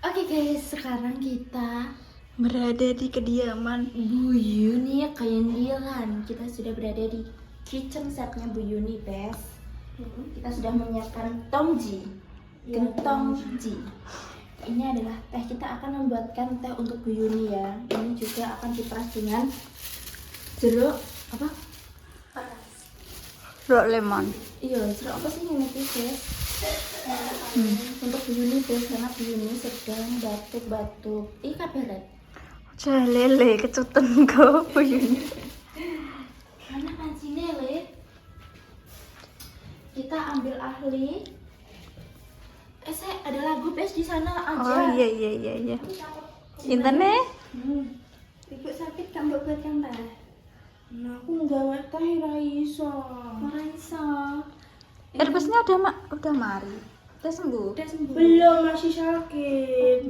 Oke guys, sekarang kita berada di kediaman Bu Yuni Kayandilan. Kita sudah berada di kitchen setnya Bu Yuni, Bes. Kita sudah menyiapkan tongji, gentongji. Ini adalah teh. Kita akan membuatkan teh untuk Bu Yuni ya. Ini juga akan diperas dengan jeruk apa? jeruk lemon. Iya, jeruk apa sih ini guys? Untuk Bu Yuni, Bes, karena Bu Yuni sedang batuk-batuk. Ih, kabaran. Jah lele kecuten go buyun. Mana pancinya, Le? Kita ambil ahli. Saya ada lagu Bes di sana aja. Oh iya. Internet? Ibu sakit kan mbak buat yang teh? Nah, aku nggak teh Raisa. Raisa. Herbesnya udah mari. Udah sembuh. Udah sembuh. Belum, masih sakit.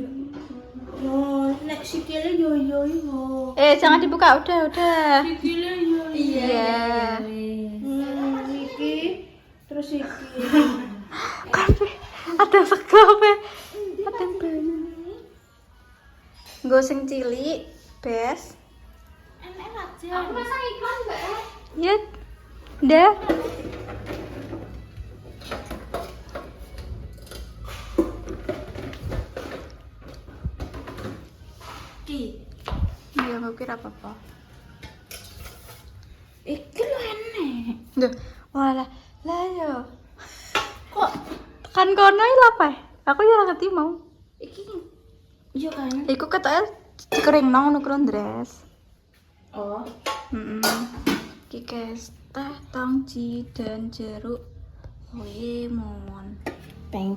Oh, nek sikile yo. Jangan dibuka, udah. Sikile yo. Iya. Iki terus iki. Kafe. Ada sekafe. Ada banyak. Gak sing cilik, Bes. Enak aja. Aku pasang iklan, Mbak. Ya. Udah. Iya, gak kira apa-apa. Iki lho enek. Duh, walah, lah yo. Kok tekan kono iki apa? Aku yo ora ngerti mau. Iki iya kan? Iku ketoke dikeringno ngono dress. Oh, Iki guys, teh tongji dan jeruk lemon. teng.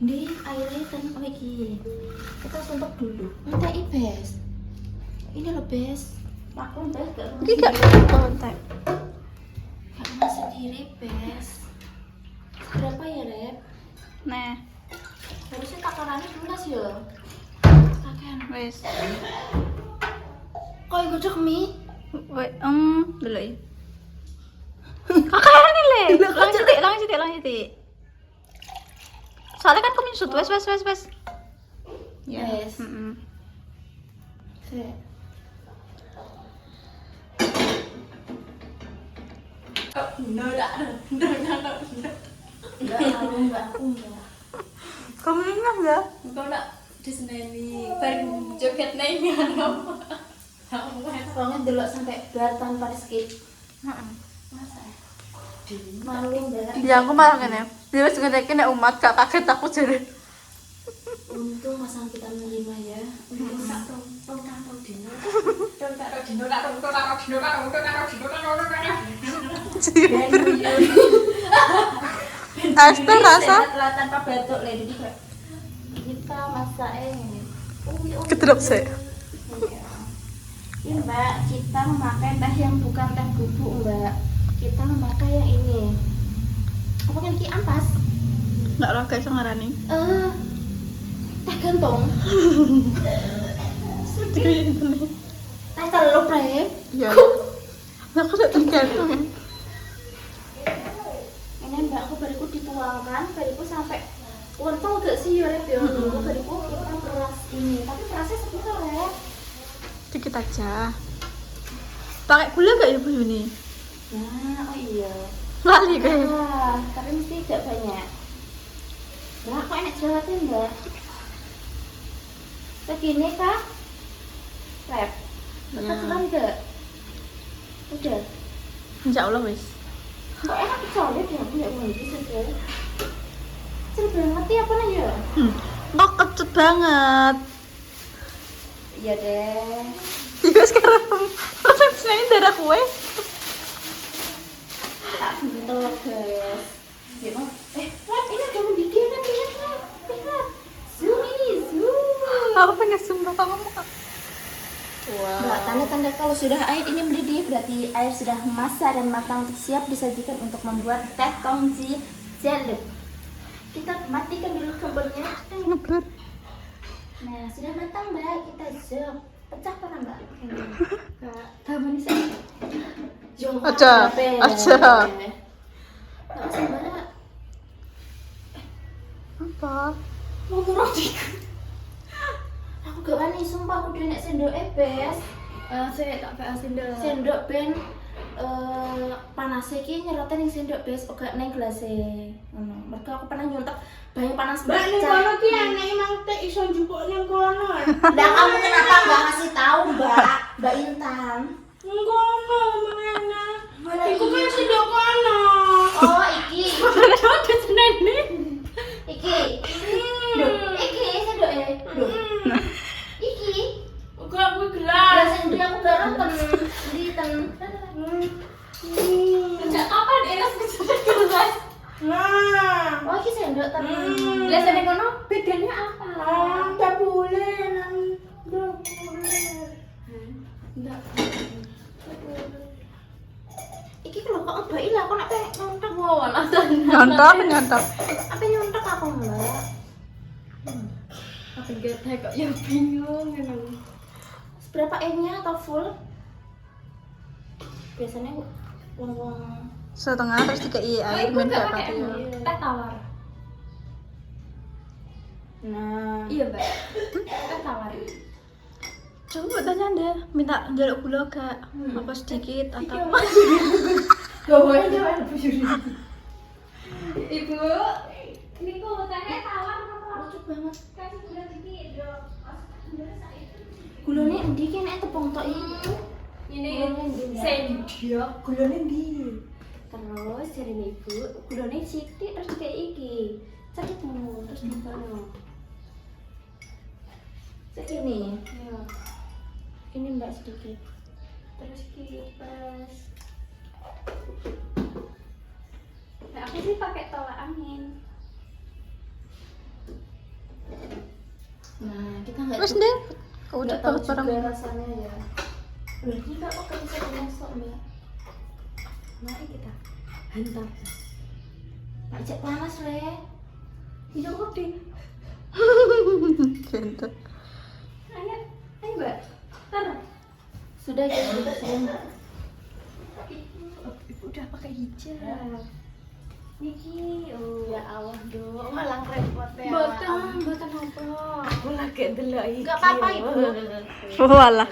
Di airnya kan oh iki. Kita suntuk dulu. Nanti Bes. Ini loh Bes. Maklum Bes gak Iki gak kontak. gak kena sendiri Bes. Berapa ya Rep? Nah, Harusnya takarannya 12 ya. Kakean. wis. Kok godhog mie? Wait, dulu ya. Kakak nih le. Lang sitik. Soalnya kan kamu nyusut, wes. Ya. Wes. Sik. Enggak aku enggak. Kamu ingat ya? Engkau nak diseneni, bareng joget neng apa? Soalnya delok sampai bar tanpa skip. Masa? Malu banget. Ya aku malah kan ya. Dia wis ngedekin nek umat gak kaget aku jadi. Untung masang kita menerima ya. Untung tak tong dino. Asta rasa Sehat tanpa batuk le. Jadi kayak kita masaknya ini. kedrop sih. Ini Mbak, kita memakai teh yang bukan teh bubuk Mbak. Kita memakai yang ini. Apa kan ini ampas? Enggak lah guys ngarani. Teh gantong. Teh celup Rep. Iya. Aku udah tergantung ya. Ini Mbak, aku bariku dituangkan, bariku sampai wortel gak sih ya Rep ya? Bariku kita peras ini, tapi perasnya sepuluh Rep. Dikit aja. Pakai gula gak ya Bu Yuni? Nah, oh iya. Lali kayak. Tapi mesti gak banyak. Mbak, kok enak jelasnya Mbak? Segini kah? Rep. Tetap selang gak? Udah. Insya Allah wis. Kok enak kecolek ya? Aku gak mau gitu sih. Cerit banget ya apa nih ya? Kok kecut banget. Iya deh. Iya sekarang. Langsung sini darah kue. Tak bentuk guys. Gimana? Rep, ini ada mendidih kan? Lihat. Zoom ini, zoom. Aku pengen sumpah kamu. Mbak, tanda-tanda kalau sudah air ini mendidih berarti air sudah masak dan matang untuk siap disajikan untuk membuat teh tongji jelek. Kita matikan dulu kompornya. Ngeblur. Nah, sudah matang Mbak, kita zoom. Pecah apa Mbak? Kak, kamu ini saya. Aja. Nggak usah Mbak. Apa? Mau roti. Aku gak wani sumpah aku dhewe nek sendok bes. Saya tak PA sendok. Sendok ben panas iki nyerote ning sendok bes ora ning gelas ngono. Mergo aku pernah nyontek banyu panas Mbak ning kono ki enek emang teh iso njupuk ning kono. Lah kamu kenapa enggak ngasih tahu, Mbak Intan? Ning kono mana? Iku kan sendok kono. Oh, iki. Ada senene. Iki. Duh, iki sendoke. Duh. Iki. Enggak kuwi Lah gelas. sendok aku gak roten. Ndi ten. Sejak kapan Eras kesuwen gelas? Nah. Oh, iki sendok ten. Lah sene kono bedanya apa? Enggak boleh nang. Enggak boleh. Enggak. Iki lho kok ngebaki lah aku nek nyontek. Wow, alasan. Nyontok. Apa nyontek aku, Mbak? Apa gak kok yang bingung ngono. Seberapa M-nya atau full? Biasanya wong-wong Setengah terus dikei air men gak pati. Teh tawar. nah Iya, Mbak. Teh tawar. Coba tanya deh, minta jaluk gula gak? Apa sedikit atau gawain jalan bujuri. Ibu, ini kok tehnya tawar apa? Lucu banget. Kasih gula dikit, Dok. Gulane endi ki nek tepung tok iki? Ini Gulane sendok. Gulane ndi? Terus jarine Ibu, gulane sithik terus kayak iki. Cekmu terus dikono. Segini. Ya. Ini Mbak sedikit. Terus kipas. Nah, aku sih pakai tolak angin. Nah, kita nggak Terus deh, kau nggak udah tahu tahu barang. juga rasanya ya. Loh, kita kok bisa dimasuk, Mbak? Mari kita hantam. Pak cek panas, Le. Iya kok di. Gitu. Ayo, Mbak. Taruh. Sudah ya, sudah. Ibu udah pakai hijab. Niki, oh ya Allah, Dok. Malang repot ya. Boten apa. Aku lagi ndelok iki. Enggak apa-apa, Ibu. Walah.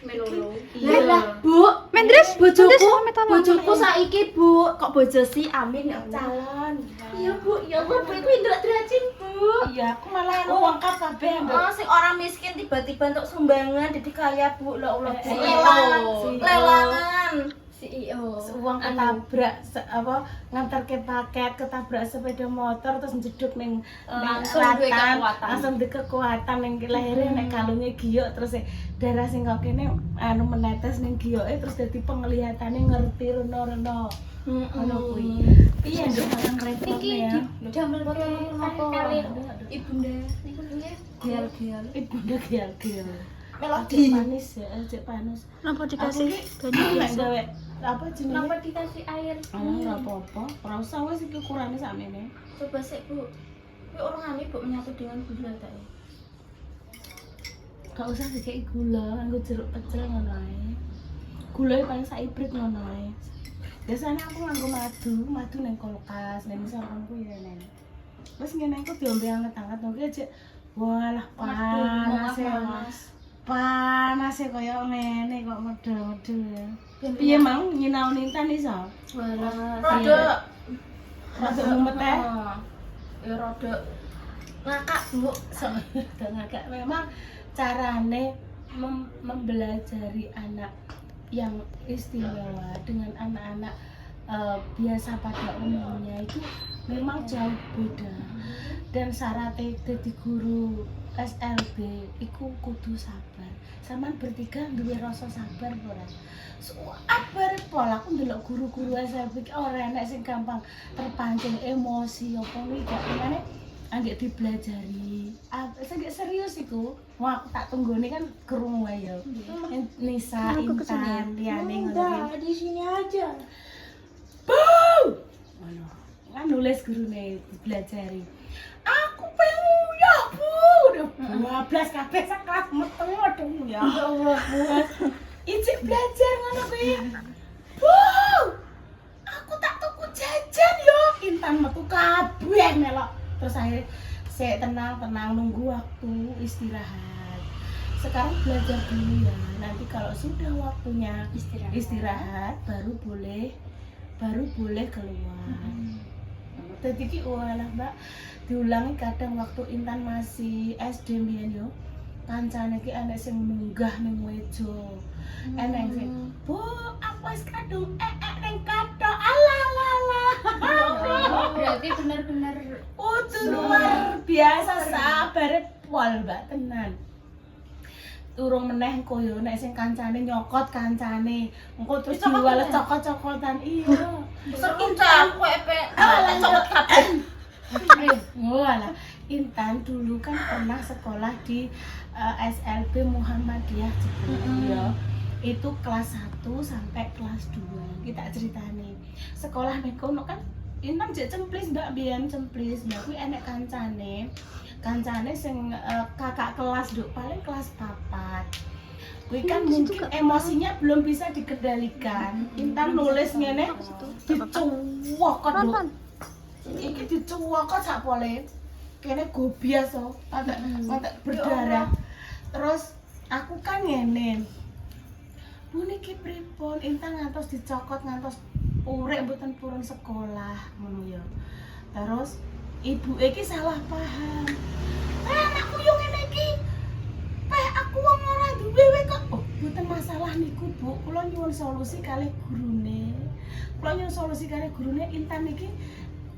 Melolo. Lah, Bu, Mendres, bojoku saiki, Bu. Kok bojo sih? Amin ya Allah. calon. Iya, Bu. Ya Allah, Bu. Iku ndelok derajin, Bu. Iya, aku malah uang kap kabeh. Oh, sing orang miskin tiba-tiba untuk sumbangan jadi kaya, Bu. La Allah, Bu. CEO. Lelangan. CEO. Uang ketabrak apa nganterke paket ketabrak sepeda motor terus njeduk ning Langsung duwe selatan, kekuatan. langsung duwe kekuatan ning lahirnya nek kalunge giok terus darah sing kok kene anu menetes ning gioke terus dadi penglihatane ngerti rono-rono ngono kuwi piye nduk malang repot ya Damel pakai kali ibunda. Niku nggih. gial-gial ibunda gial-gial Melodi. panis ya cek panis Kenapa dikasih aku banyak nek biasa? gawe apa jenenge Kenapa dikasih air? ora apa-apa ora usah wis iki ukurane sakmene. Coba sih, Bu. Kuwi orang Bu menyatu dengan gula tak ya? Gak usah dikei gula, nganggo jeruk pecel ngono ae. Gulae paling sak ibrit ngono ae. Biasanya aku nganggo madu ning kulkas, ning sarung ku ya ning. Wis ngene aku diombe anget-anget ngono aja. Walah panas ya. Panas ya kaya ngene kok medel-medel ya. Piye mang nyinau Intan iso? Walah. Rada mumet ya. Ya rada ngakak, Bu. Gak ngakak memang carane mempelajari anak yang istimewa dengan anak-anak biasa pada umumnya itu memang jauh beda. Dan syaratnya jadi guru SLB iku kudu sabar. Sampeyan bertiga duwe rasa sabar ora? Sabar pol aku ndelok guru-guru SLB ora enek sing gampang terpancing emosi apa kuwi gak ngene anggek dipelajari. Saya serius iku. Wah, aku tak tunggone kan krungu ae ya. Nisa, Intan, Tiane ngono. di sini aja. Bu! Ngono. Kan nulis gurune dipelajari. Aku pengen ya, Bu. 12 kabeh sak kelas metu aduh ya. Ya Allah, Bu. Ijik belajar ngono kuwi. Bu! Aku tak tuku jajan yo. Intan metu kabeh melok terus saya tenang nunggu waktu istirahat. Sekarang belajar dulu ya, nanti kalau sudah waktunya istirahat baru boleh keluar. Jadi ki walah Mbak, diulangi kadang waktu Intan masih SD mbiyen yo. Kancane ki enek sing munggah ning meja. Enek sing, "Bu, aku wis kadung ning kathok." Alah. Berarti benar-benar Luar biasa sabare pol Mbak tenan. Turung meneh koyo nek sing kancane nyokot kancane. Engko terus diwales cokot-cokotan. Iya. besar kita aku cokot kabeh. Walah, Intan dulu kan pernah sekolah di SLB Muhammadiyah Jepun ya. Itu kelas 1 sampai kelas 2. Kita ceritani. Sekolah nek kono kan Intan jek cemplis Mbak biyen cemplis. Mbak kuwi enek kancane sing kakak kelas Duk, paling kelas 4. Kuwi kan mungkin emosinya belum bisa dikendalikan. Intan nulis ngene dicuwokot Duk. Iki dicuwokot sak pole. Kene gobias to, patek berdarah. Terus aku kan ngene. Bu niki pripun? Intan ngantos dicokot ngantos urek mboten purun sekolah ngono ya. Terus ibu iki salah paham. Anakku yo ngene iki. Aku wong ora duwe kok. Oh, mboten masalah niku, Bu. Kula nyuwun solusi kalih gurune. Intan iki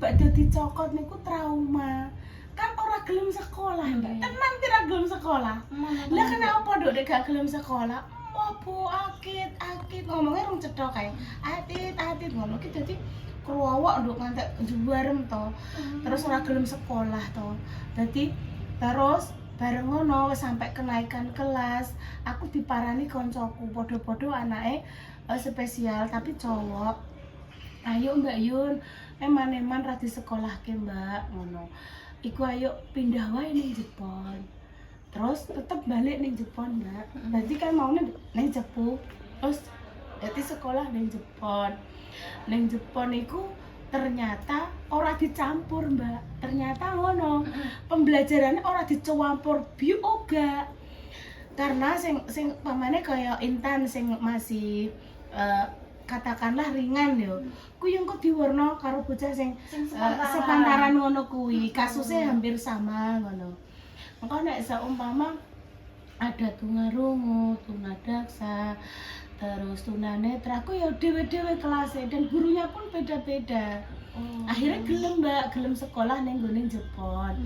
badhe dicokot niku trauma. Kan ora gelem sekolah, Mbak. Tenan tidak gelem sekolah. Lah kenapa Dok nek gak gelem sekolah? Oh, Bu, akit ngomongnya rung cedhok kae. Atit ngono ki dadi kruwok Nduk ngantek juwarem to. Terus ora gelem sekolah to. Dadi terus bareng ngono wis sampai kenaikan kelas, aku diparani koncoku padha-padha anake spesial tapi cowok. Ayo Mbak Yun, eman-eman ra disekolahke Mbak ngono. Iku ayo pindah wae ning Jepun. Terus tetep balik ning Jepun Mbak. Berarti kan maunya ning Jepun. Terus dadi sekolah ning Jepun. Ning Jepun iku ternyata ora dicampur Mbak. Ternyata ngono. Pembelajarannya ora dicampur bioga. Karena sing pamane kaya Intan sing masih katakanlah ringan yo. Kuwi engko diwarna karo bocah sing sepantaran ngono kuwi. Kasusnya hampir sama ngono. Engko nek seumpama ada tunarungu, tunadaksa, terus tunanetra, aku ya dewe-dewe kelasnya dan gurunya pun beda-beda. Akhirnya gelem sekolah ning gone Jepun.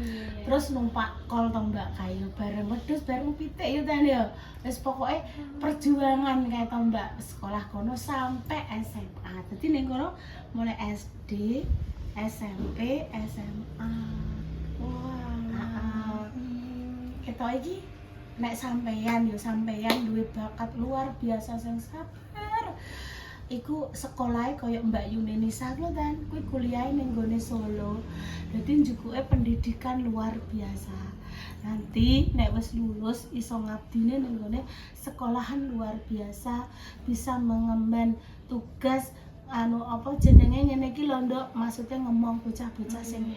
Terus numpak kol to Mbak kayu bareng wedhus bareng pitik ya ten ya. Wis pokoke perjuangan kae to Mbak sekolah kono sampai SMA. Dadi ning kono mulai SD, SMP, SMA. Wah. Ketok iki nek sampeyan duwe bakat luar biasa sing sabar. Iku sekolahe kaya Mbak Yuni Nisa lho kan, kuwi kuliahe ning gone Solo. Dadi njukuke pendidikan luar biasa. Nanti nek wis lulus iso ngabdine ning gone sekolahan luar biasa, bisa mengemban tugas apa jenenge ngene iki lho Nduk, maksudnya ngomong bocah-bocah sing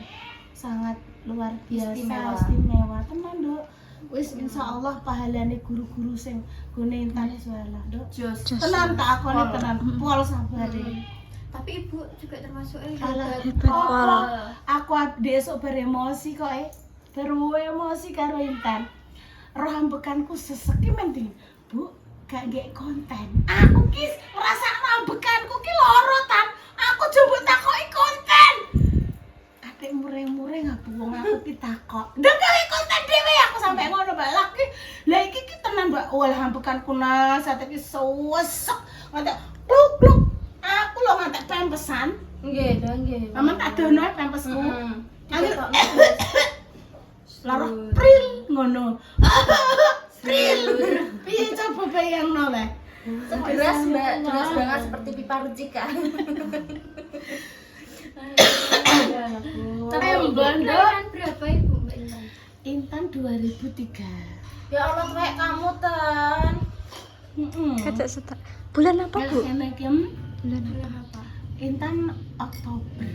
sangat luar biasa, istimewa tenan Nduk. Wis insyaallah pahalane guru-guru sing gone Intan walah Nduk. Tenan tak akoni tenan pol sabare. Tapi Ibu juga termasuk hebat. Aku esuk beremosi kok emosi karo Intan. Roh ambekanku sesek ki mending, Bu, gak nggih konten. Aku ki ngrasakno ambekanku ki loro tan. Aku coba takoki konten. Atik mure-mure ngaku wong aku ki takok. Ndek gawe konten dhewe aku sampe ngono Mbak. Lah iki ki tenan Mbak. Walah ambekanku nas atik ki sesek. Ngantek pluk. Aku lho ngantek pempesan. Nggih, nggih. Aman tak dono pempesku. Lara pril ngono. Pril. Piye coba bayangno le. Deras Mbak, deras banget seperti pipa rucika. Tapi kelahiran berapa Ibu Mbak Intan? Intan 2003. Ya Allah kayak kamu Tan. Kacak setak. Bulan apa Bu? Bulan apa? Intan Oktober.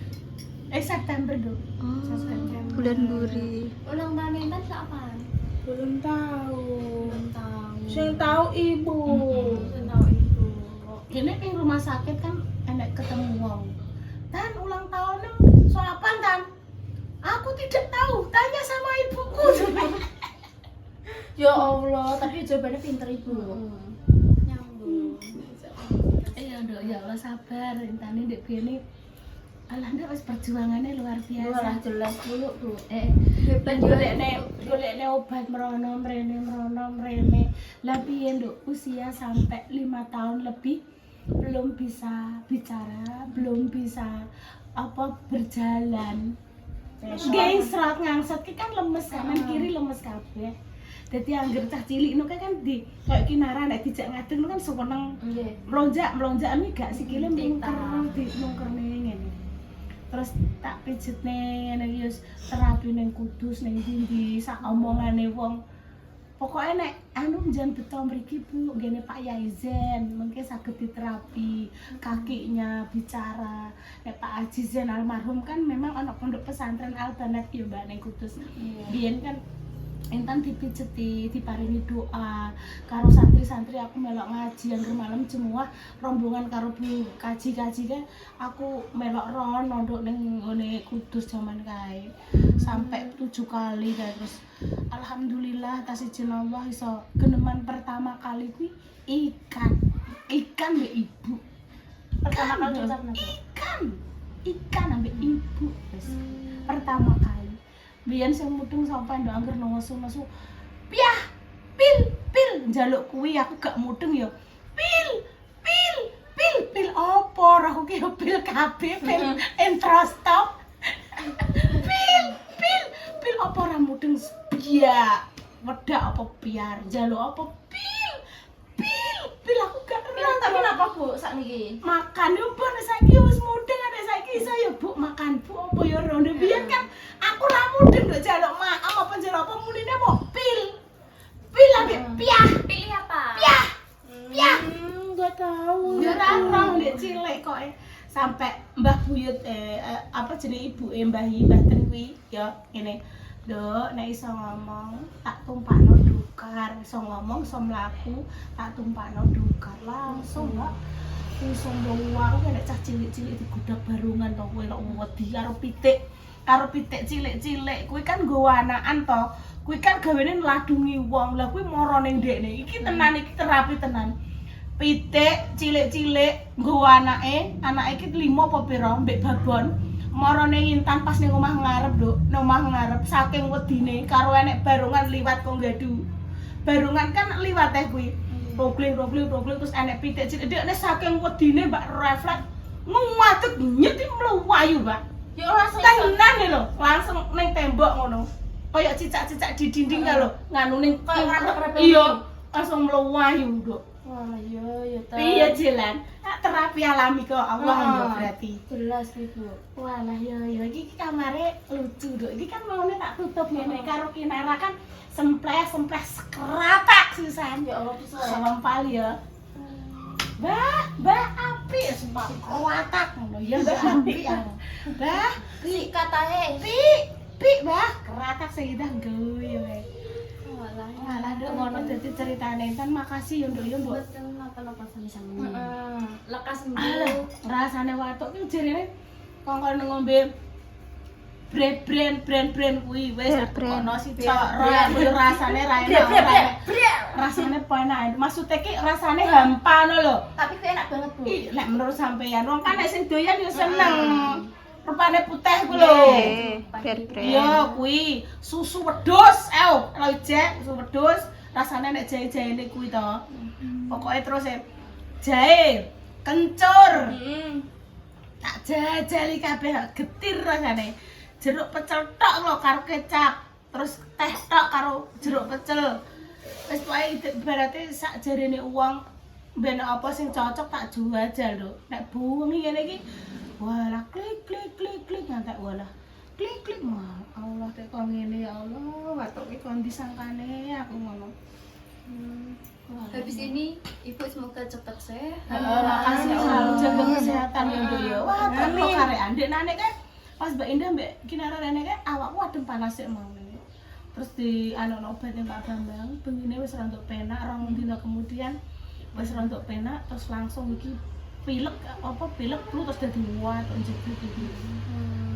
September dong. Oh. September. Bulan Guri. Ulang tahun Intan kapan? Belum tahu. Belum tahu. Sing tahu ibu. Belum tahu ibu. Ini ning rumah sakit kan enek ketemu wong. Tan ulang tahunmu so apa Tan? Aku tidak tahu, tanya sama ibuku. Ya Allah, tapi jawabannya pinter ibu. Nyambung. Iya Dok, ya Allah sabar. Intane ndek bene alah ndak wis perjuangannya luar biasa. Wah, jelas dulu, Bu. Hebat golekne obat merono mrene. Lah piye Nduk, usia sampai 5 tahun lebih belum bisa bicara, belum bisa berjalan. Nggih serat ngangsat ki kan lemes kanan kiri lemes kabeh. Dadi anggere cah cilik nu kan di kayak kinara nek dijak ngadeg nu kan seneng Nggih. melonjak mi gak sikile mungker-mungkerne ngene. Terus tak pijetne ngene iki wis terapi ning Kudus ning ndi sak omongane wong. Pokoke nek anu njan beto mriki Bu, ngene Pak Yaizen mungkin saged diterapi kakinya bicara. Nek Pak Haji Zen almarhum kan memang ana pondok pesantren Al-Banat ya Mbak ning Kudus. Biyen kan Intan dipijeti, diparingi doa karo santri-santri aku melok ngaji yang malam jemuah rombongan karo Bu kaji-kaji kan aku melok ron nondok ning ngene Kudus jaman kae sampai 7 kali kae terus alhamdulillah tas izin Allah iso geneman pertama kali kuwi ikan mbek ibu Pertama kali ucapnya ikan ambek ibu wis pertama kali biyen sing mudeng sampai ndok angger nesu-nesu. Piah, pil njaluk kuwi aku gak mudeng ya. Pil opo aku ki pil kabeh pil introstop. Pil opo ora mudeng biak. Wedak apa biar njaluk apa pil aku gak Tapi kenapa Bu sakniki? makan yo Bu nek saiki wis mudeng nek saiki iso ya Bu makan Bu apa ya ronde biyen kan aku ra mudeng nduk jaluk makan apa njaluk apa munine mau pil ambek piah Pilih apa? piah Enggak tahu. yo ra roh ndek cilik kok sampai Mbah Buyut apa jenenge ibuke Mbah Ten kuwi ya ngene Dok, nek iso ngomong tak tumpakno dukar, iso ngomong iso mlaku tak tumpakno dukar langsung Mbak. Iso mbawa aku nek cah cilik-cilik digudak barungan to kowe kok wedi karo pitik cilik-cilik kuwi kan nggawa anakan to. Kuwi kan gawene ngladungi wong. Lah kuwi mara ning ndekne. Iki tenan iki terapi tenan. Pitik cilik-cilik nggawa anake iki 5 apa pira mbek babon. Marane Intan pas ning omah ngarep, Nduk. Nang omah ngarep saking wedine karo enek barungan liwat kok gadu. Barungan kan liwat kuwi. Rogling terus enek pitik cilik. Dekne saking wedine Mbak refleks nguwatek nyeti mluwayu, Mbak. Ya langsung Tenan lho, langsung ning tembok ngono. Kayak cicak-cicak di dinding lho, nganu ning Kayak ngarep-ngarep iya, langsung mluwayu, Nduk. wah, ya ta. Piye jalan? Terapi alami kok Allah ya berarti. Jelas Ibu. Walah ya iki kamare lucu Dok. Iki kan maune tak tutup ngene karo kinara kan sempleh skratak sisan. Ya Allah bisa ya. Sempal ya. Mbak api sempat kratak ngono ya Mbak api ya. Mbah, Si katae. pi Mbah, kratak segidah guyu wae. Walah. Walah Dok ngono dadi ceritane Intan makasih ya Nduk ya Mbok. Betul napa-napa sami-sami. Lekas Alah, sembuh. rasane watuk ki jarene kongkon ngombe brand kuwi wis Brand. ono cocok rasane ra enak. Rasane penak. Maksude ki rasane hampa ngono lho. Tapi kok enak banget, Bu. Ih, nek menurut sampeyan wong kan nek sing doyan yo seneng. Rupane putih ku lho. Brand. Iya, kuwi susu wedhus. Lho jek, susu wedhus. Rasane nek jahe-jahene kuwi to. Pokoke terus jahe kencur. Tak jajali kabeh getir rasane. Jeruk pecel tok lho karo kecap. Terus teh tok karo jeruk pecel. Wis pokoke ibarate sak jarene uang ben apa sing cocok tak jual lho. Nek bungi ngene iki walah klik ngantek walah. Klik mah. Allah tek kok ngene ya Allah, watuk iki kon disangkane aku ngono. Habis ini Ibu semoga cepat sehat. Makasih selalu jaga kesehatan ya Nduk ya. Wah, kok karekan ndek nanek kan Pas Mbak Indah Mbak Kinara rene kae awakku adem panas sik mau. Terus di obatnya Pak Bambang, bengine wis rontok penak, 2 dina kemudian wis rontok penak terus langsung iki pilek flu terus dadi muat njebit iki.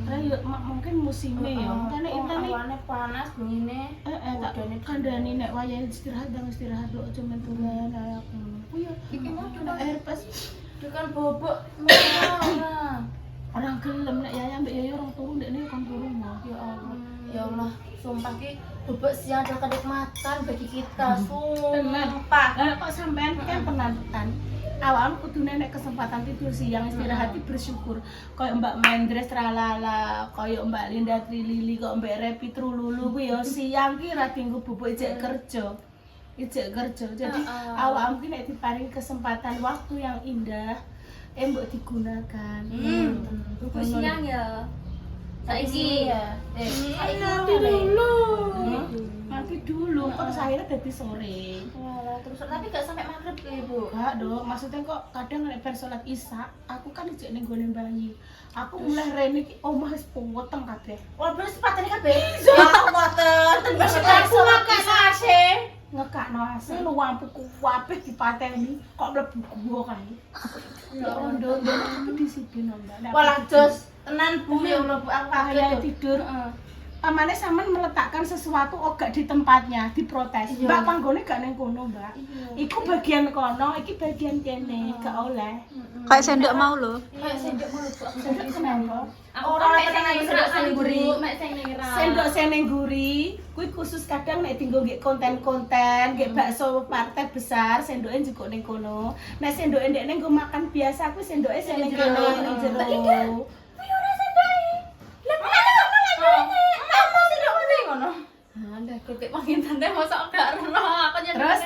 Terus yo mungkin musimnya ya, makane intine awane panas bengine. tak kandhani nek wayahe istirahat lho aja men tunggal aku. Oh iya, iki mau kena herpes. Kan bobok merah. Orang gelem nek Yaya mbek Yaya orang turu ndekne kon turu mah. Ya Allah. Ya Allah, sumpah ki bobok siang adalah kenikmatan bagi kita. Tenan. Sumpah. Lah kok sampean kan penantan. Awakmu kudune nek kesempatan tidur siang istirahat bersyukur. Kayak Mbak Mendres tralala, kayak Mbak Linda Trilili, kok Mbak Repi Trululu kuwi ya siang ki ra dienggo bobok ijek kerja. Jadi awakmu ki nek diparingi kesempatan waktu yang indah mbok digunakan. Bubuk siang ya. Saiki ya. Nanti dulu. Nanti dulu, kok akhirnya dari sore. Walah, terus tapi gak sampai maghrib ya, Bu. Enggak dong, maksudnya kok kadang nek bar salat Isya, aku kan ijek ning gone bayi. Aku mulai rene iki omah wis poteng kabeh. Wah, bener sepatane kabeh. Ya, water. Terus aku makan AC. Ngekakno AC lu lampu kabeh dipateni, kok mlebu gua kae. Ya rondo-rondo tapi disiplin Mbak. Walah, jos tenan Bu ya Allah, Bu. Aku Kayak kaget tidur. Amane sampean meletakkan sesuatu gak di tempatnya, diprotes. Iya. Mbak panggone gak ning kono, Mbak. Iya. Iku bagian kono, iki bagian kene, gak oleh. Kayak sendok mau lho. Kayak sendok mulut, Bu. Sendok kenapa? Ora tenang sendok sengguri. Mek sing ning ra. Sendok seneng guri, kuwi khusus kadang nek dienggo nggih konten-konten, nggih bakso partai besar, sendoke njukuk ning kono. Nek sendoke ndekne nggo makan biasa, kuwi sendoke seneng kene ning jero. Kuwi ora sendoke. Lah apa sendok kuwi ngono? Anda ketik panggilan teh mosok gak ero aku Terus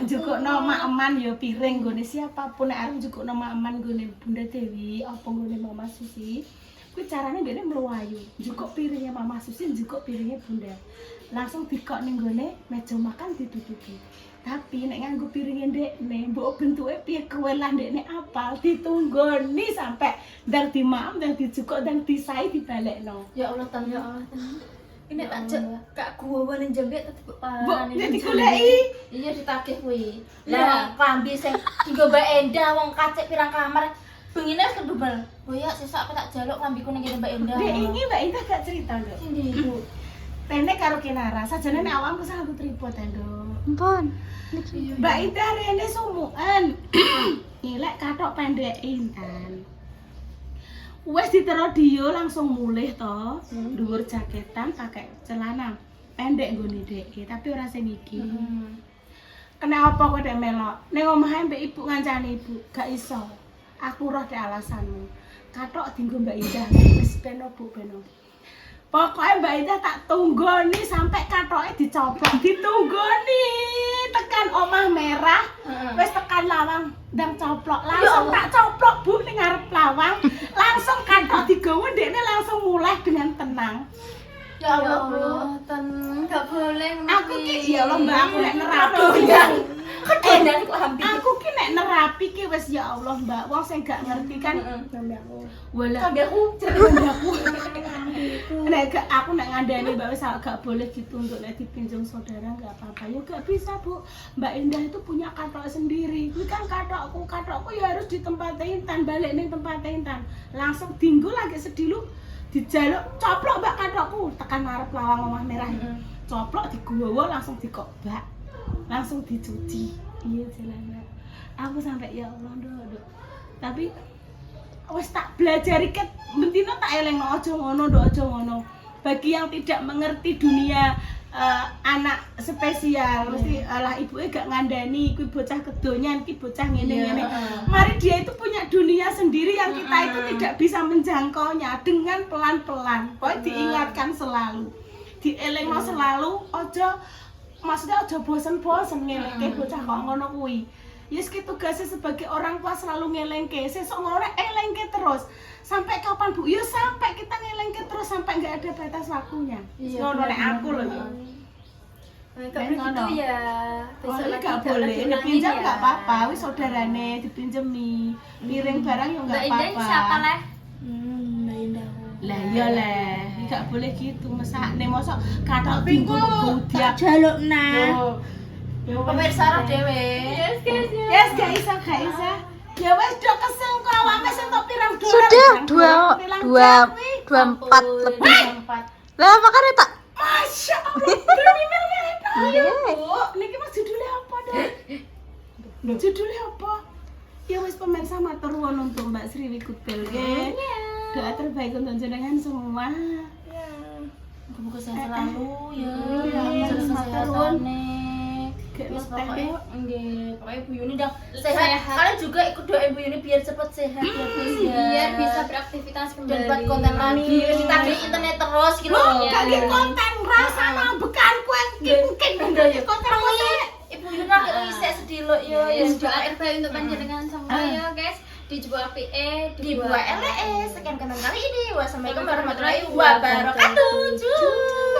njukukno mak eman ya piring nggone siapapun nek arep njukukno mak eman nggone Bunda Dewi apa nggone Mama Susi. Kuwi carane ndekne mluwayu. Njukuk piringnya Mama Susi, njukuk piringnya Bunda. Langsung dikok ning nggone meja makan ditutupi. Tapi nek nganggo piringnya ndekne, mbok bentuke piye kowe lah ndekne apal ditunggoni sampai ndang dimaem, ndang dijukuk, ndang disai dibalekno. Ya Allah, tan. Ya Allah, tan. Ini tak cek kak gua ning jembek tetep Mbok nek digoleki. Iya ditagih kuwi. Lah klambi sing dienggo Mbak Endah wong kacek pirang kamar. Bengine wis kedubel. Oh ya sesuk aku tak jaluk klambiku ning Mbak Endah. Dek iki Mbak Indah gak cerita lho. Endi Bu? Rene karo Kinara, sajane nek awakmu sanggup tripod ta, Nduk. Ampun. Mbak Indah rene sumuken. Ilek kathok pendek intan. Wes ditero dio langsung mulih to, dhuwur jaketan pakai celana pendek nggone dheke, tapi ora sing iki. Kenapa kok dek melok? Ning omahe mbek ibu ngancani ibu, gak iso. Aku roh dek alasanmu. Kathok dienggo Mbak Indah, wis beno Bu beno. Pokoknya Mbak Indah tak tunggoni sampai katoknya dicoplok, ditunggoni tekan omah merah, wes tekan lawang ndang coplok, langsung tak coplok Bu ning ngarep lawang, langsung katok digawa ndekne langsung mulai dengan tenang. Ya Allah, Bu. Ten gak boleh. Aku ki ya Allah Mbak, aku nek nerapi. Kedengan klambi. Aku ki nek nerapi ki wis ya Allah Mbak, wong sing gak ngerti kan Klambi aku. Walah. Klambi aku. Nek aku nek ngandani Mbak wis gak boleh gitu untuk nek dipinjam saudara gak apa-apa. Ya gak bisa Bu. Mbak Indah itu punya katok sendiri. Kuwi kan katokku ya harus ditempatin tan balik ning tempat intan. Langsung dinggo lagi sedilu dijaluk coplok Mbak katokku tekan ngarep lawang omah merah. Coplok digowo langsung dikobak. Langsung dicuci. Iya jalan Mbak. Aku sampai ya Allah Nduk. Tapi wis tak belajari ket bentino tak elengno aja ngono Nduk, aja ngono. Bagi yang tidak mengerti dunia anak spesial, mesti alah ibuke gak ngandani kuwi bocah kedonyan, iki bocah ngene-ngene. Mari dia itu punya dunia sendiri yang kita itu tidak bisa menjangkaunya dengan pelan-pelan. Pokoknya diingatkan selalu. Dielengno selalu, aja maksudnya aja bosen-bosen ngeleke bocah kok ngono kuwi. Yes, tugasnya sebagai orang tua selalu ngelengke, sesuk ngono elengke terus. Sampai kapan Bu? Ya sampai kita ngelengke terus sampai nggak ada batas waktunya. Ngono nek aku lho. Gak begitu ya. Besok lagi gak boleh, dipinjam gak apa-apa, wis saudarane dipinjemi. Piring barang yo gak Mbak Indah apa-apa. siapa leh? Mbak Indah. Lah iya leh, gak boleh gitu mesakne mosok kathok pingku dia. jaluk nah. Yo Pemirsa roh dhewe. Yes, gak iso. Ya wes do kesel kok awake sing tok pirang dolar. Sudah 24 lebih. 4. Lah makanya tak. Masya Allah, berani melnya itu. Iya. Bu, niki mas judulnya apa dong? Judulnya apa? Ya wes pemirsa matur nuwun untuk Mbak Sriwi Kutil nggih. Doa terbaik untuk jenengan semua. Semoga sehat selalu ya. Iya, Jaga matur nuwun. kesehatannya. Gak Wis mesti pokoknya kok. nggih, pokoknya Bu Yuni dah sehat. Kalian juga ikut doain Bu Yuni biar cepat sehat ya, guys ya. Biar bisa beraktivitas dan kembali. buat konten lagi. Ditagih internet terus gitu Loh, loh. gak di konten rasa bekan kue mungkin konten kue. Ibu Yuna kira isek sedih lo yo. Ya, doa terbaik untuk panjenengan semua ya guys. Dijual PE, Dibuat LS. Sekian konten kali ini. Wassalamualaikum warahmatullahi wabarakatuh. Cuy.